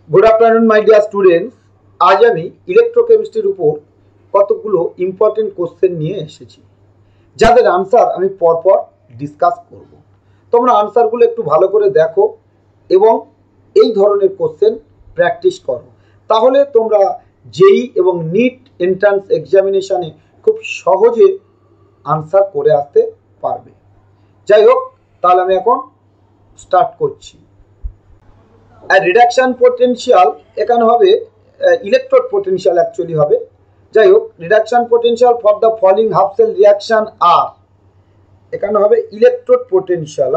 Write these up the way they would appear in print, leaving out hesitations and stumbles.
Good afternoon my dear students. আজ আমি ইলেকট্রোকেমিস্ট্রির উপর কতগুলো ইম্পর্টেন্ট কোশ্চেন নিয়ে এসেছি, যাদের আনসার আমি পরপর ডিসকাস করব। তোমরা আনসারগুলো একটু ভালো করে দেখো এবং এই ধরনের কোশ্চেন প্র্যাকটিস করো, তাহলে তোমরা জেই এবং নিট এন্ট্রান্স এক্সামিনেশানে খুব সহজে আনসার করে আসতে পারবে। যাই হোক, তাহলে আমি এখন স্টার্ট করছি। রিডাকশন পোটেনশিয়াল এখানে হবে ইলেকট্রোড পোটেনশিয়াল অ্যাকচুয়ালি হবে। যাই হোক, reduction potential for the following half cell reaction আর, এখানে হবে ইলেকট্রোড পোটেনশিয়াল।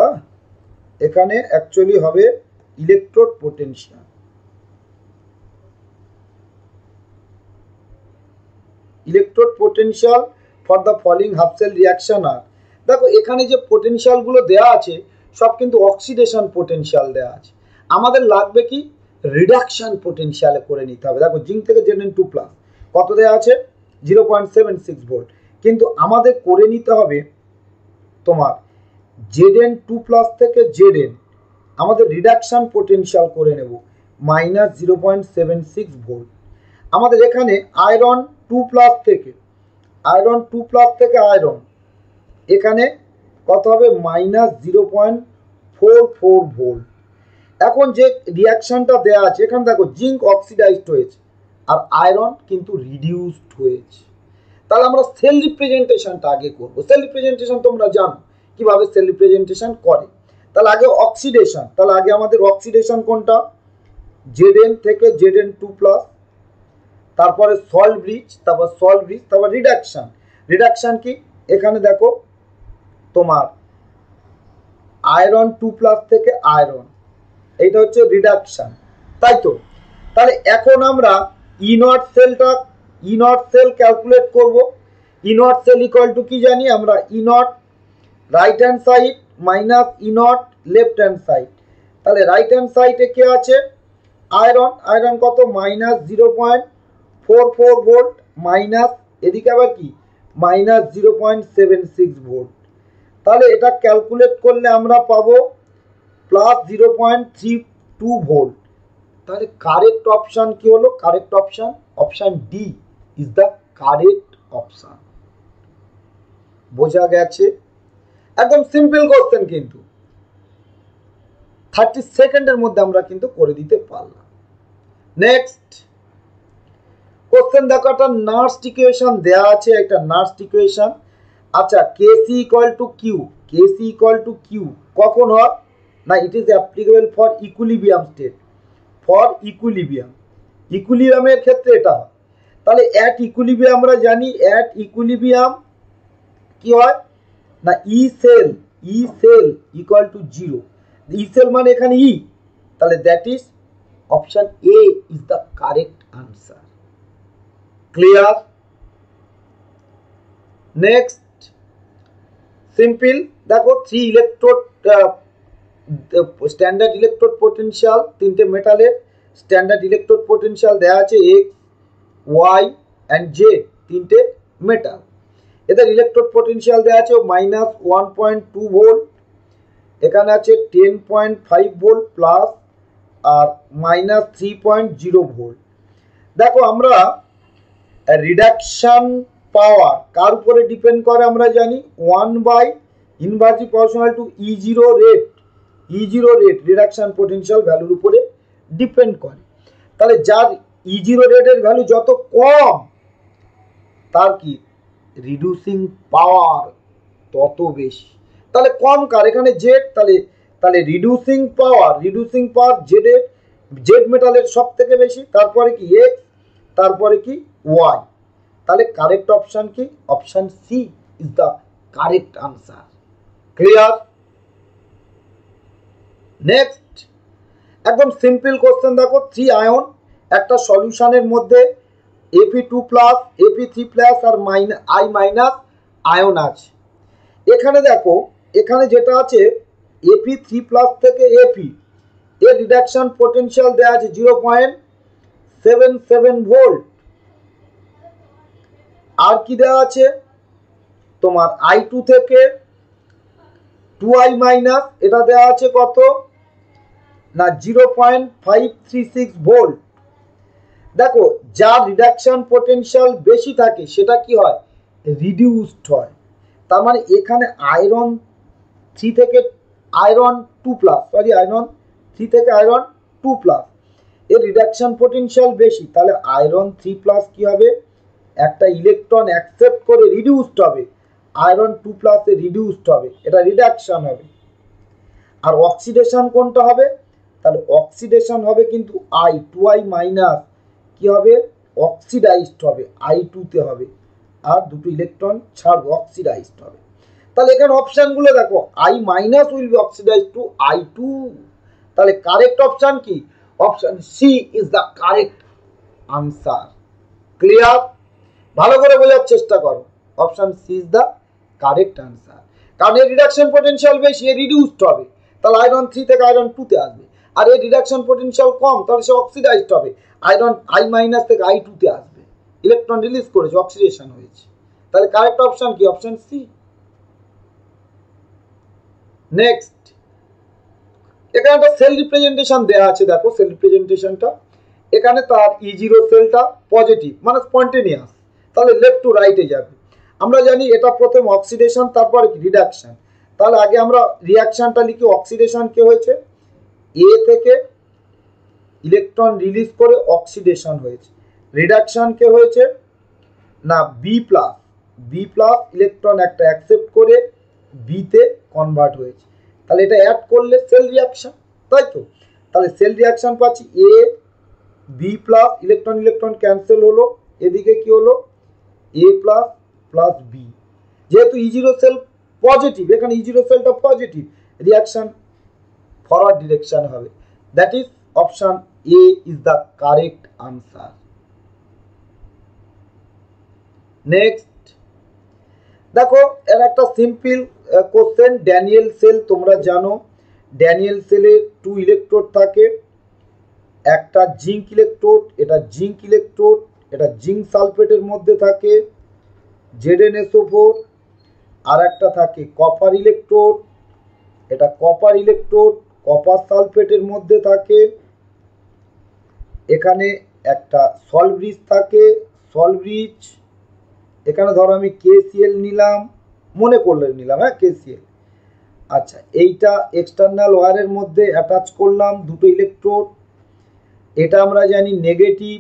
এখানে অ্যাকচুয়ালি হবে electrode potential. Electrode potential for the following half cell reaction আর। দেখো এখানে যে পোটেনশিয়ালগুলো দেওয়া আছে সব কিন্তু অক্সিডেশন পোটেনশিয়াল দেওয়া আছে। আমাদের লাগবে কি রিডাকশন পোটেনশিয়ালে করে নিতে হবে। দেখো জিঙ্ক থেকে Zn2 প্লাস কত দেওয়া আছে 0.76 ভোল্ট, কিন্তু আমাদের করে নিতে হবে তোমার Zn2 প্লাস থেকে Zn আমাদের রিডাকশন পোটেনশিয়াল করে নেব -0.76 ভোল্ট। আমাদের এখানে আয়রন 2 প্লাস থেকে আয়রন এখানে কত হবে -0.44 ভোল্ট। এখন যে রিয়াকশনটা দেওয়া আছে এখানে দেখো জিঙ্ক অক্সিডাইজড হয়েছে আর আয়রন কিন্তু রিডিউসড হয়েছে। তাহলে আমরা সেল রিপ্রেজেন্টেশনটা আগে করব। সেল রিপ্রেজেন্টেশন তোমরা জানো কিভাবে সেল রিপ্রেজেন্টেশন করে। তাহলে আগে অক্সিডেশন, তাহলে আগে আমাদের অক্সিডেশন কোনটা Zn থেকে Zn2 প্লাস, তারপরে সল্ট ব্রিজ, তারপর রিডাকশন কি এখানে দেখো তোমার আয়রন 2 প্লাস থেকে আয়রন, এইটা হচ্ছে রিডাকশন, তাই তো। তাহলে এখন আমরা ইনট সেল ক্যালকুলেট করব। ইনট সেল ইকুয়াল টু কি জানি আমরা, ইনট right hand side minus ইনট left hand side. তাহলে রাইট হ্যান্ড সাইডে কে আছে আয়রন কত -0.44 ভোল্ট মাইনাস এদিকে আবার কি -0.76 ভোল্ট। তাহলে এটা ক্যালকুলেট করলে আমরা পাবো +0.32 ভোল্ট। তাহলে কারেক্ট অপশন কি হলো? Correct option D is the correct option. বোঝা গেছে? একদম সিম্পল কোশ্চেন, কিন্তু 30 সেকেন্ডের মধ্যে আমরা কিন্তু করে দিতে পারলাম। নেক্সট কোশ্চেন দেখো, একটা নার্স্ট ইকুয়েশন দেওয়া আছে, একটা নার্স্ট ইকুয়েশন। আচ্ছা, কেসি ইকুয়াল টু কিউ কখন হয় না, it is applicable for equilibrium state. For ইকুইলিব্রিয়ামের ক্ষেত্রে এটা হয়। তাহলে অ্যাট ইকুইলিব্রিয়াম আমরা জানি, অ্যাট ইকুইলিব্রিয়াম কি হয় না, E cell equal to 0। E cell মানে এখানে ই, তাহলে that is option A is the correct answer. Clear? Next simple দেখো, 3 ইলেকট্রোড স্ট্যান্ডার্ড ইলেকট্রোড পোটেনশিয়াল, 3টে মেটালের স্ট্যান্ডার্ড ইলেকট্রোড পোটেনশিয়াল দেওয়া আছে এক্স, ওয়াই অ্যান্ড জেড, 3টে মেটাল। এদের ইলেকট্রোড পোটেনশিয়াল দেওয়া আছে -1.2 ভোল্ট, এখানে আছে 10.5 ভোল্ট প্লাস আর -3.0 ভোল্ট। দেখো আমরা রিডাকশন পাওয়ার কার উপরে ডিপেন্ড করে আমরা জানি, inversely proportional to E0 rate reduction potential ভ্যালুর উপরে ডিপেন্ড করে। তাহলে যার E0 রেটের ভ্যালু যত কম তার কি রিডিউসিং পাওয়ার তত বেশি। তাহলে কম কার, এখানে জেড, তাহলে রিডিউসিং পাওয়ার জেড মেটালের সব থেকে বেশি, তারপরে কি এক্স, তারপরে কি ওয়াই। তাহলে কারেক্ট অপশন কি, option C is the correct answer. Clear? Next একদম সিম্পল কোশ্চেন দেখো, 3 আয়ন একটা সলিউশনের মধ্যে Fe2 প্লাস Fe3 প্লাস আর I মাইনাস আয়ন আছে। এখানে দেখো, এখানে যেটা আছে Fe3 প্লাস থেকে Fe, এর রিডাকশন পোটেনশিয়াল দেওয়া আছে 0.77 ভোল্ট। আর কি দেওয়া আছে তোমার I2 থেকে 2I মাইনাস, এটা দেওয়া আছে কত না 0.536 ভোল্ট। দেখো যার রিডাকশন পোটেনশিয়াল বেশি থাকে সেটা কি হয়, রিডিউসড হয়। তার মানে এখানে আয়রন 3 থেকে আয়রন 2 প্লাস, সরি আয়রন 3 থেকে আয়রন 2 প্লাস এর রিডাকশন পোটেনশিয়াল বেশি, তাহলে আয়রন 3 প্লাস কি হবে, একটা ইলেকট্রন অ্যাকসেপ্ট করে রিডিউসড হবে, আয়রন 2 প্লাসে রিডিউসড হবে, এটা রিডাকশন হবে। আর অক্সিডেশন কোনটা হবে, তাহলে অক্সিডেশন হবে কিন্তু আই 2i মাইনাস কি হবে, অক্সিডাইজড হবে, I2 তে হবে, আর দুটো ইলেকট্রন ছাড়বে, অক্সিডাইজড হবে। তাহলে এখানে অপশনগুলো দেখো, I minus will be oxidised to I2, তাহলে কারেক্ট অপশন কি, option C is the correct answer. Clear? ভালো করে বোঝার চেষ্টা করো, option C is the correct answer. কারণ এর রিডাকশন পোটেনশিয়াল বেশি, এ রিডিউসড হবে, তাহলে আয়রন 3 থেকে আয়রন 2 তে আসবে। আর এর রিডাকশন পোটেনশিয়াল কম, তাহলে সে অক্সিডাইজড হবে, আয়রন I মাইনাস থেকে I2 তে আসবে, ইলেকট্রন রিলিজ করেছে, অক্সিডেশন হয়েছে। তাহলে কারেক্ট অপশন কি, অপশন সি। নেক্সট, এখানে একটা সেল রিপ্রেজেন্টেশন দেওয়া আছে, দেখো সেল রিপ্রেজেন্টেশনটা, এখানে তার E0 সেলটা পজিটিভ মানে স্পন্টেনিয়াস, তাহলে লেফট টু রাইটে যাবে। আমরা জানি এটা প্রথম অক্সিডেশন, তারপর রিডাকশন, তাহলে আগে আমরা রিয়াকশনটা লিখি। অক্সিডেশন কে হয়েছে, এ থেকে ইলেকট্রন রিলিজ করে অক্সিডেশন হয়েছে। রিডাকশন কে হয়েছে না বি প্লাস ইলেকট্রন একটা অ্যাকসেপ্ট করে বিতে কনভার্ট হয়েছে, তাহলে এটা অ্যাড করলে সেল রিয়াকশন, তাই তো? তাহলে সেল রিয়াকশন পাচ্ছি A B plus, electron cancel হলো, এদিকে কি হলো এ প্লাস প্লাস বি। যেহেতু E0 সেল পজিটিভ, এখানে E0 সেলটা পজিটিভ, রিয়াকশন ফরওয়ার্ড ডিরেকশন হবে। That is option A is the correct answer. Next দেখো, এর একটা সিম্পল কোশ্চেন, ড্যানিয়েল সেল তোমরা জানো, ড্যানিয়েল সেলে 2 ইলেকট্রোড থাকে, একটা জিঙ্ক ইলেকট্রোড, এটা জিঙ্ক ইলেকট্রোড, এটা জিঙ্ক সালফেটের মধ্যে থাকে ZnSO4, আর একটা থাকে কপার ইলেকট্রোড, এটা কপার ইলেকট্রোড, কপার সালফেটের মধ্যে থাকে। এখানে একটা সলব্রিজ থাকে, সলব্রিজ, এখানে ধরো আমি KCl নিলাম, মনে করলে নিলাম, হ্যাঁ KCl। আচ্ছা, এইটা এক্সটার্নাল ওয়্যারের মধ্যে অ্যাটাচ করলাম দুটো ইলেকট্রোড, এটা আমরা জানি নেগেটিভ,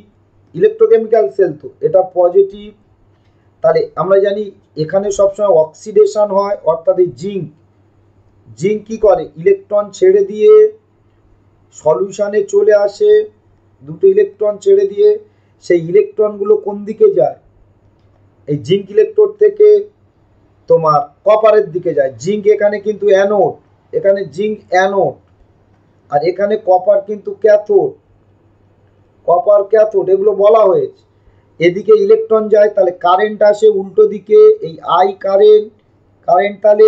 ইলেকট্রোকেমিক্যাল সেল তো, এটা পজিটিভ। তাহলে আমরা জানি এখানে সবসময় অক্সিডেশন হয়, অর্থাৎ এই জিঙ্ক কি করে, ইলেকট্রন ছেড়ে দিয়ে সলিউশনে চলে আসে, দুটো ইলেকট্রন ছেড়ে দিয়ে সেই ইলেকট্রনগুলো কোন দিকে যায়, এই জিঙ্ক ইলেকট্রোড থেকে তোমার কপারের দিকে যায়। জিঙ্ক এখানে কিন্তু অ্যানোড, এখানে জিঙ্ক অ্যানোড, আর এখানে কপার কিন্তু ক্যাথোড, কপার ক্যাথোড, এগুলো বলা হয়েছে। এদিকে ইলেকট্রন যায়, তাহলে কারেন্ট আসে উল্টো দিকে, এই আই কারেন্ট তাহলে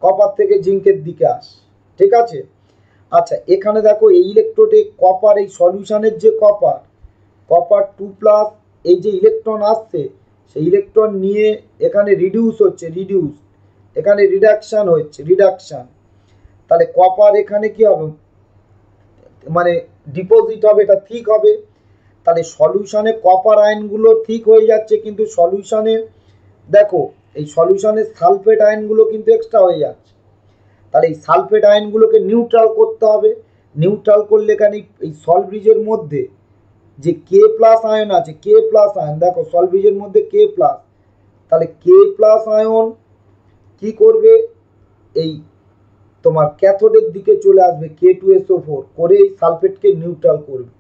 কপার থেকে জিঙ্কের দিকে আসে, ঠিক আছে? আচ্ছা, এখানে দেখো এই ইলেকট্রোডে কপার, এই সলিউশনের যে কপার 2 প্লাস, এই যে ইলেকট্রন আসছে সেই ইলেকট্রন নিয়ে এখানে রিডিউস হচ্ছে, এখানে রিডাকশন হচ্ছে, তাহলে কপার এখানে কি হবে, মানে ডিপোজিট হবে, এটা ঠিক হবে। তাহলে সলিউশনে কপার আয়নগুলো ঠিক হয়ে যাচ্ছে, কিন্তু সলিউশনে দেখো এই সলিউশনের সালফেট আয়নগুলো কিন্তু এক্সট্রা হয়ে যাচ্ছে। তাহলে এই সালফেট আয়নগুলোকে নিউট্রাল করতে হবে, নিউট্রাল করলে এখানে এই সলব্রিজের মধ্যে যে কে প্লাস আয়ন আছে, কে প্লাস আয়ন, দেখো সলব্রিজের মধ্যে কে প্লাস, তাহলে কে প্লাস আয়ন কি করবে, এই তোমার ক্যাথোডের দিকে চলে আসবে, K2SO4 করে এই সালফেটকে নিউট্রাল করবে।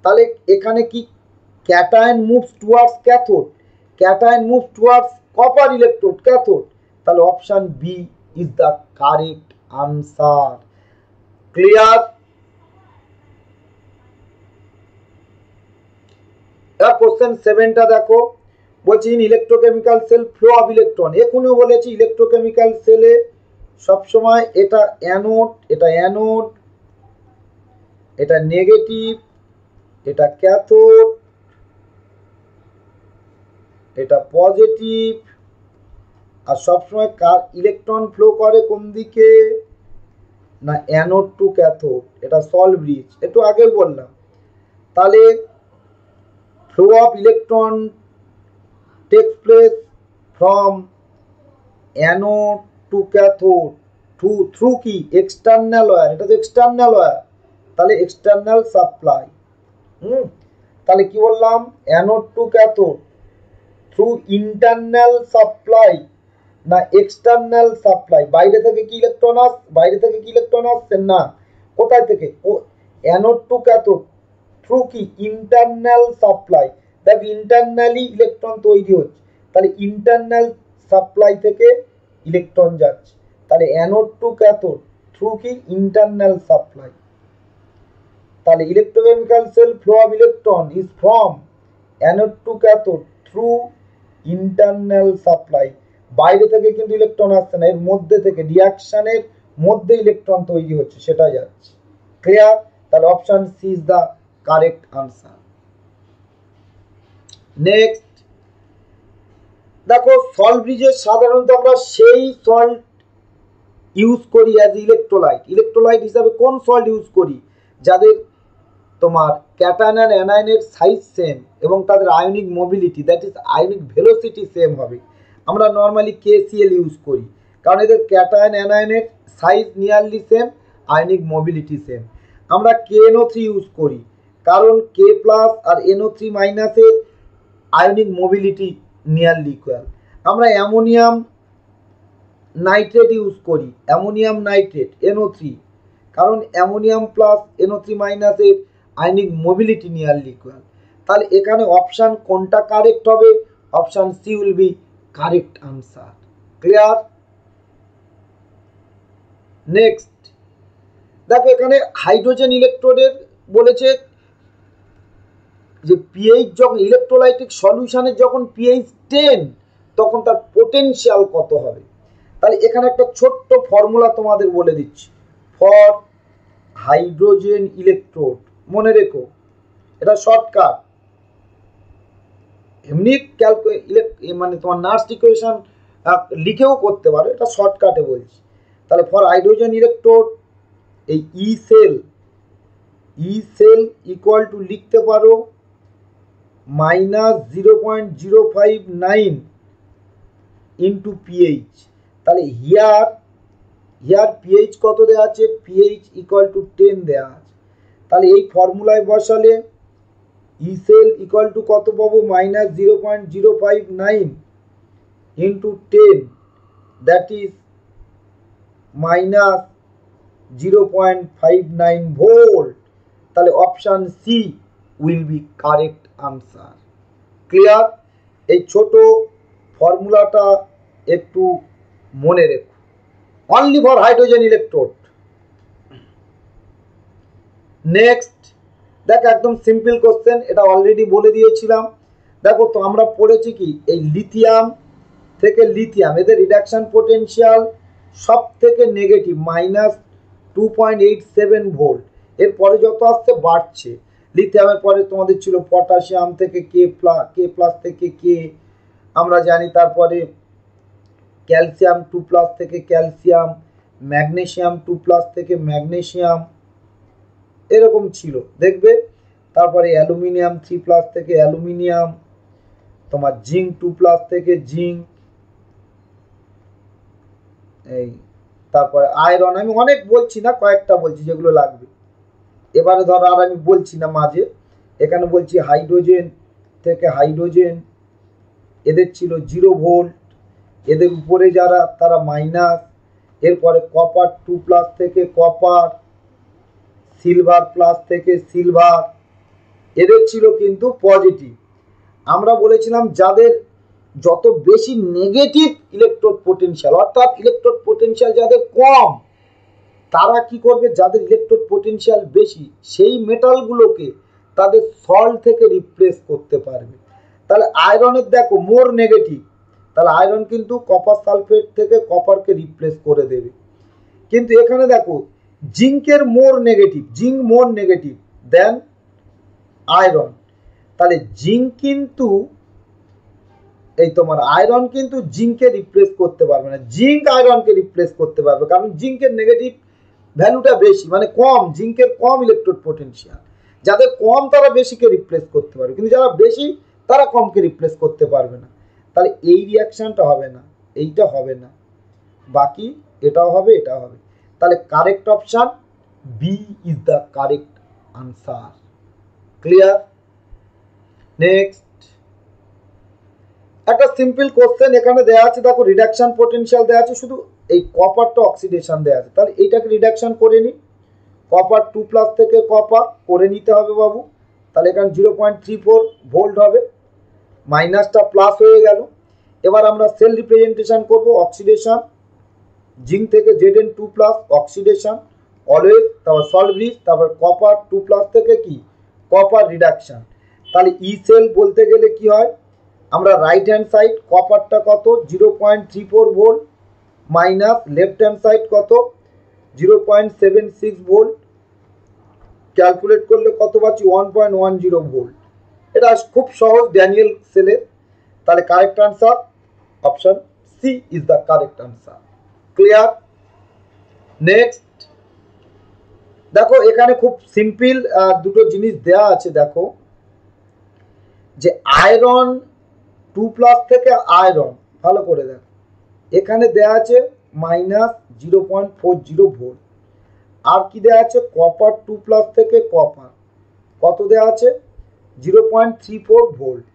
তাহলে এখানে কি cation moves towards cathode, cation moves towards copper electrode cathode, তাহলে option B is the correct answer. Clear? এবার কোশ্চেন 7টা দেখো, বলছি in electrochemical cell flow of electron, এখনও বলেছি ইলেকট্রোকেমিক্যাল সেলে সবসময় এটা অ্যানোড, এটা নেগেটিভ, এটা ক্যাথোড, এটা পজিটিভ, আর সবসময় কার ইলেকট্রন ফ্লো করে কোন দিকে, না অ্যানোড টু ক্যাথোড, এটা সল্ট ব্রিজ, একটু আগে বললাম। তাহলে flow of electron takes place from anode to cathode through কি এক্সটার্নাল ওয়্যার, এটা তো এক্সটার্নাল ওয়্যার, তাহলে এক্সটার্নাল সাপ্লাই। তাহলে কি বললাম, anode to cathode through internal supply না এক্সটার্নাল সাপ্লাই, বাইরে থেকে কি ইলেকট্রন আসছে না, কোথায় থেকে, ও অ্যানোড টু ক্যাথোড থ্রু কি ইন্টারনাল সাপ্লাই, দেখ ইন্টারনালি ইলেকট্রন তৈরি হচ্ছে, তাহলে ইন্টারনাল সাপ্লাই থেকে ইলেকট্রন যাচ্ছে, তাহলে অ্যানোড টু ক্যাথোড থ্রু কি ইন্টারনাল সাপ্লাই। তাহলে electrochemical cell flow of electron is from anode to cathode through internal supply, বাইরে থেকে কিন্তু ইলেকট্রন আসছে না, এর মধ্যে থেকে রিয়াকশনের মধ্যে ইলেকট্রন তৈরি হচ্ছে, সেটা যাচ্ছে। ক্লিয়ার? তাহলে option C is the correct answer. Next দেখো, সল্ট ব্রিজে সাধারণত আমরা সেই সল্ট ইউজ করি অ্যাজ ইলেকট্রোলাইট, ইলেকট্রোলাইট হিসাবে কোন সল্ট ইউজ করি, যাদের তোমার ক্যাটায়ন আর অ্যানায়নের সাইজ সেম এবং তাদের ionic mobility that is ionic velocity same হবে। আমরা নর্মালি KCl ইউজ করি, কারণ এদের ক্যাটায়ন অ্যানায়নের size nearly same, ionic mobility same. আমরা KNO3 ইউজ করি, কারণ K প্লাস আর NO3 মাইনাসের আয়নিক মোবিলিটি নিয়ারলি ইকুয়াল। আমরা অ্যামোনিয়াম নাইট্রেট ইউজ করি, অ্যামোনিয়াম নাইট্রেট NO3, কারণ অ্যামোনিয়াম প্লাস NO3 মাইনাসের আয়নিক মোবিলিটি নিয়ারলি ইকুয়াল। তাহলে এখানে অপশান কোনটা কারেক্ট হবে, option C will be correct answer. Clear? Next দেখো, এখানে হাইড্রোজেন ইলেকট্রোডের বলেছে যে পিএইচ যখন ইলেকট্রোলাইটিক সলিউশনের যখন পিএইচ 10 তখন তার পোটেনশিয়াল কত হবে। তাহলে এখানে একটা ছোট্ট ফর্মুলা তোমাদের বলে দিচ্ছি ফর হাইড্রোজেন ইলেকট্রোড, মনে রেখো এটা শর্টকাট, এমনি মানে তোমার নার্স ইকুয়েশন লিখেও করতে পারো, এটা শর্টকাটে বলছি। তাহলে ফর হাইড্রোজেন ইলেকট্রোড এই ই সেল ইকুয়াল টু লিখতে পারো -0.059 ইন্টু পিএইচ। তাহলে হিয়ার পিএইচ কত দেওয়া আছে, পিএইচ ইকুয়াল টু 10 দেওয়া আছে। তাহলে এই ফর্মুলায় বসালে ই সেল ইকুয়াল টু কত পাবো, -0.059 ইন্টু 10, দ্যাট ইজ -0.59 ভোল্ট। তাহলে option C will be correct answer. Clear? এই ছোট ফর্মুলাটা একটু মনে রেখো, only for hydrogen electrode. Next দেখো, একদম সিম্পল কোশ্চেন, এটা অলরেডি বলে দিয়েছিলাম। দেখো তো আমরা পড়েছি কি, এই লিথিয়াম থেকে লিথিয়াম এদের রিডাকশন পোটেনশিয়াল সব থেকে নেগেটিভ -2.87 ভোল্ট, এরপরে যত আসছে বাড়ছে। লিথিয়ামের পরে তোমাদের ছিল পটাশিয়াম থেকে কে প্লাস থেকে কে আমরা জানি, তারপরে ক্যালসিয়াম 2+ থেকে ক্যালসিয়াম, ম্যাগনেসিয়াম 2+ থেকে ম্যাগনেসিয়াম, এরকম ছিল দেখবে। তারপরে অ্যালুমিনিয়াম 3+ থেকে অ্যালুমিনিয়াম, তোমার জিঙ্ক 2+ থেকে জিঙ্ক, এই তারপরে আয়রন। আমি অনেক বলছি না, কয়েকটা বলছি যেগুলো লাগবে। এবারে ধরো আর আমি বলছি না মাঝে, এখানে বলছি হাইড্রোজেন থেকে হাইড্রোজেন, এদের ছিল 0 ভোল্ট, এদের উপরে যারা তারা মাইনাস। এরপরে কপার 2+ থেকে কপার, সিলভার প্লাস থেকে সিলভার, এদের ছিল কিন্তু পজিটিভ। আমরা বলেছিলাম যাদের যত বেশি নেগেটিভ ইলেকট্রোড পোটেনশিয়াল, অর্থাৎ ইলেকট্রোড পোটেনশিয়াল যাদের কম, তারা কি করবে, যাদের ইলেকট্রোড পোটেনশিয়াল বেশি সেই মেটালগুলোকে তাদের সল্ট থেকে রিপ্লেস করতে পারবে। তাহলে আয়রনের দেখো মোর নেগেটিভ, তাহলে আয়রন কিন্তু কপার সালফেট থেকে কপারকে রিপ্লেস করে দেবে। কিন্তু এখানে দেখো জিঙ্কের মোর নেগেটিভ দেন আয়রন, তাহলে জিঙ্ক কিন্তু এই তোমার আয়রন কিন্তু জিঙ্ককে রিপ্লেস করতে পারবে না, জিঙ্ক আয়রনকে রিপ্লেস করতে পারবে, কারণ জিঙ্কের নেগেটিভ ভ্যালুটা বেশি, মানে কম, জিঙ্কের কম ইলেকট্রোড পোটেনশিয়াল। যাদের কম তারা বেশিকে রিপ্লেস করতে পারবে, কিন্তু যারা বেশি তারা কমকে রিপ্লেস করতে পারবে না। তাহলে এই রিয়াকশনটা হবে না, এইটা হবে না, বাকি এটাও হবে, এটাও হবে। তাহলে correct option B is the correct answer. Clear? Next একটা সিম্পল কোশ্চেন এখানে দেওয়া আছে, দেখো রিডাকশন পোটেনশিয়াল দেওয়া আছে, শুধু এই কপারটা অক্সিডেশন দেওয়া আছে। তাহলে এইটাকে রিডাকশন করে নিই, কপার 2+ থেকে কপার করে নিতে হবে বাবু। তাহলে এখানে 0.34 ভোল্ট হবে, মাইনাসটা প্লাস হয়ে গেল। এবার আমরা সেল রিপ্রেজেন্টেশন করব, অক্সিডেশন জিঙ্ক থেকে Zn2+ অক্সিডেশন অলওয়েজ, তারপর সল্ট ব্রিজ, তারপর কপার 2+ থেকে কি কপার রিডাকশন। তাহলে ই সেল বলতে গেলে কি হয়, আমরা রাইট হ্যান্ড সাইড কপারটা কত 0.34 volt minus left hand side কত 0.76 ভোল্ট, ক্যালকুলেট করলে কত পাচ্ছি 1.10 ভোল্ট। এটা খুব সহজ ড্যানিয়েল সেলের। তাহলে correct answer option C is the correct answer. Clear? Next দেখো এখানে খুব সিম্পল দুটো জিনিস দেয়া আছে। দেখো যে আয়রন 2+ থেকে আয়রন, ভালো করে দেখো এখানে দেয়া আছে -0.40 ভোল্ট, আর কি দেয়া আছে কপার 2+ থেকে কপার কত দেয়া আছে 0.34 ভোল্ট।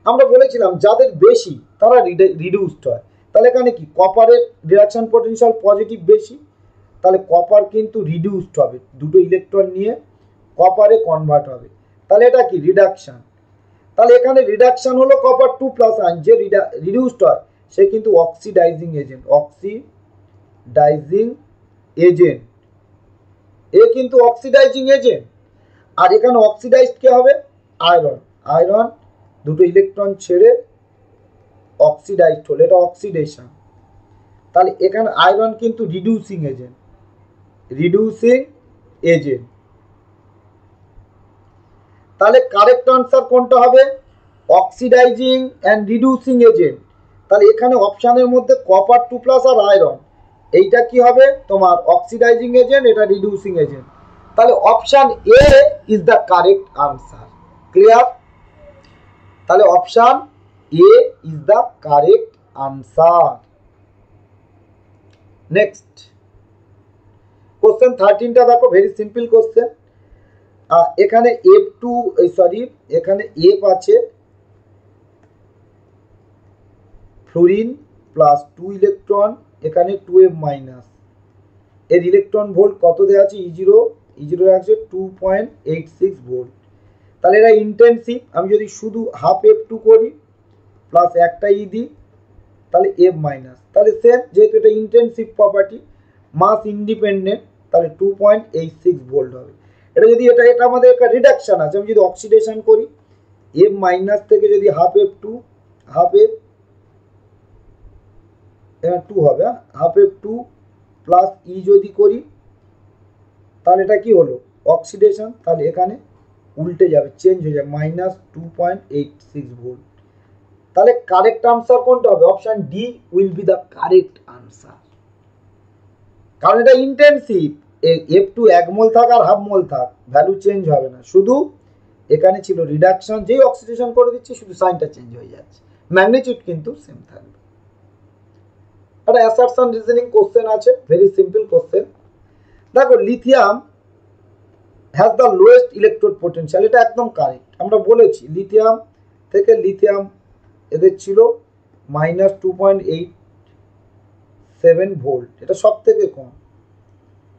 আমরা বলেছিলাম যাদের বেশি তারা রিডিউসড হয়। তাহলে এখানে কি কপারের রিডাকশন পোটেনশিয়াল পজিটিভ বেশি, তাহলে কপার কিন্তু রিডিউসড হবে, দুটো ইলেকট্রন নিয়ে কপারে কনভার্ট হবে। তাহলে এটা কি রিডাকশন। তাহলে এখানে রিডাকশন হলো কপার 2+ আয়ন, যে রিডিউসড হয় সে কিন্তু অক্সিডাইজিং এজেন্ট, অক্সিডাইজিং এজেন্ট, এ কিন্তু অক্সিডাইজিং এজেন্ট। আর এখানে অক্সিডাইজড কে হবে আয়রন, আয়রন দুটো ইলেকট্রন ছেড়ে অক্সিডাইজড হলো, এটা অক্সিডেশন। তাহলে এখানে আয়রন কিন্তু রিডিউসিং এজেন্ট, রিডিউসিং এজেন্ট। তাহলে কারেক্ট আনসার কোনটা হবে অক্সিডাইজিং অ্যান্ড রিডিউসিং এজেন্ট। তাহলে এখানে অপশানের মধ্যে কপার 2+ আর আয়রন, এইটা কি হবে তোমার অক্সিডাইজিং এজেন্ট, এটা রিডিউসিং এজেন্ট। তাহলে option A is the correct answer. Clear? তাহলে option A is the correct answer. Next question 13টা দেখো, ভেরি সিম্পল কোশ্চেন। এখানে এখানে এফ আছে ফ্লোরিন +2 ইলেকট্রন, এখানে 2f মাইনাস, এর ইলেকট্রন ভোল্ট কত দেওয়া আছে E0 আছে 2.86 ভোল্ট। তাহলে এটা ইন্টেন্সিভ, আমি যদি শুধু হাফ F2 করি প্লাস একটা ই দিই তাহলে f মাইনাস, তাহলে সেম যেহেতু এটা ইন্টেন্সিভ প্রপার্টি মাস ইন্ডিপেন্ডেন্ট, তাহলে 2.86 ভোল্ট হবে। এটা যদি এটা আমাদের একটা রিডাকশন আছে, আমি যদি অক্সিডেশন করি f মাইনাস থেকে যদি হাফ F2 হবে, হাফ F2 প্লাস ই যদি করি তাহলে এটা কি হলো অক্সিডেশন, তাহলে এখানে উল্টে যাবে, চেঞ্জ হয়ে যাবে -2.86 ভোল্ট। তাহলে কারেক্ট আনসার কোনটা হবে option D will be the correct answer, কারণ এটা ইন্টেন্সিভ। F2 1 মোল থাক আর হাফ মোল থাক ভ্যালু চেঞ্জ হবে না, শুধু এখানে ছিল রিডাকশন, যেই অক্সিডেশন করে দিচ্ছি শুধু সাইনটা চেঞ্জ হয়ে যাচ্ছে, ম্যাগনিটিউড কিন্তু সেম থাকবে। একটা অ্যাসারশন রিজনিং কোশ্চেন আছে, ভেরি সিম্পল কোশ্চেন। দেখো lithium has the lowest electrode potential, এটা একদম কারেক্ট। আমরা বলেছি লিথিয়াম থেকে লিথিয়াম এদের ছিল -2.87 ভোল্ট, এটা সব থেকে কম,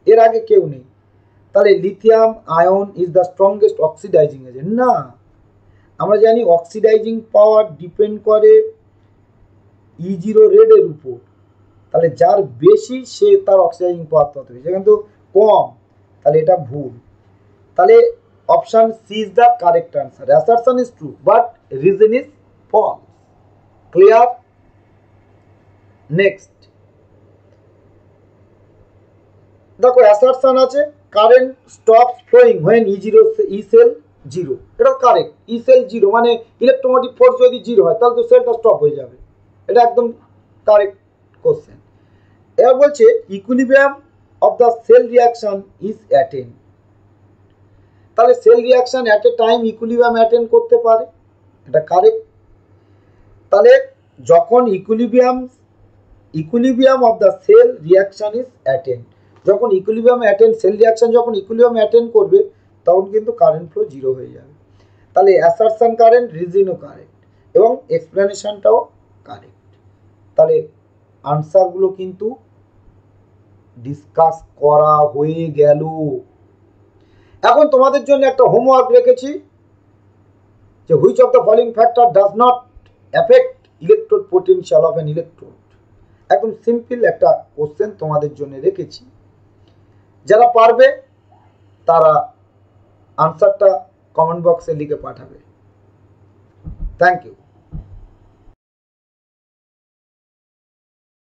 এর আগে কেউ নেই। তাহলে lithium ion is the strongest oxidising agent, না, আমরা জানি অক্সিডাইজিং পাওয়ার ডিপেন্ড করে E0 রেডের উপর, তাহলে যার বেশি সে তার অক্সিডাইজিং পাওয়ার তত বেশি, কিন্তু কম, তাহলে এটা ভুল। তাহলে option C is the correct answer. Assertion is true but reason is false. Clear? Next দেখো অ্যাসারশন আছে current stops flowing when E cell 0, এটা কারেক্ট। ই সেল 0 মানে ইলেকট্রোমোটিভ ফোর্স যদি 0 হয় তাহলে তো সেলটা স্টপ হয়ে যাবে, এটা একদম কারেক্ট কোশ্চেন। এবার বলছে equilibrium of the cell reaction is attained। তাহলে cell reaction at a time equilibrium attend করতে পারে, এটা কারেক্ট। তাহলে যখন equilibrium of the cell reaction is attend, যখন ইকুইলিব্রিয়াম অ্যাটেন্ড, সেল রিয়াকশন যখন ইকুইলিব্রিয়াম অ্যাটেন্ড করবে তখন কিন্তু কারেন্ট ফ্লো জিরো হয়ে যাবে। তাহলে অ্যাসারশন কারেন্ট, রিজনও কারেক্ট এবং এক্সপ্লেনেশনটাও কারেক্ট। তাহলে আনসারগুলো কিন্তু ডিসকাস করা হয়ে গেল। এখন তোমাদের জন্য একটা হোমওয়ার্ক রেখেছি যে which of the following factor does not effect electrode potential of an electrode. একদম সিম্পল একটা কোশ্চেন তোমাদের জন্য রেখেছি, যারা পারবে তারা আনসারটা কমেন্ট বক্সে লিখে পাঠাবে। Thank you.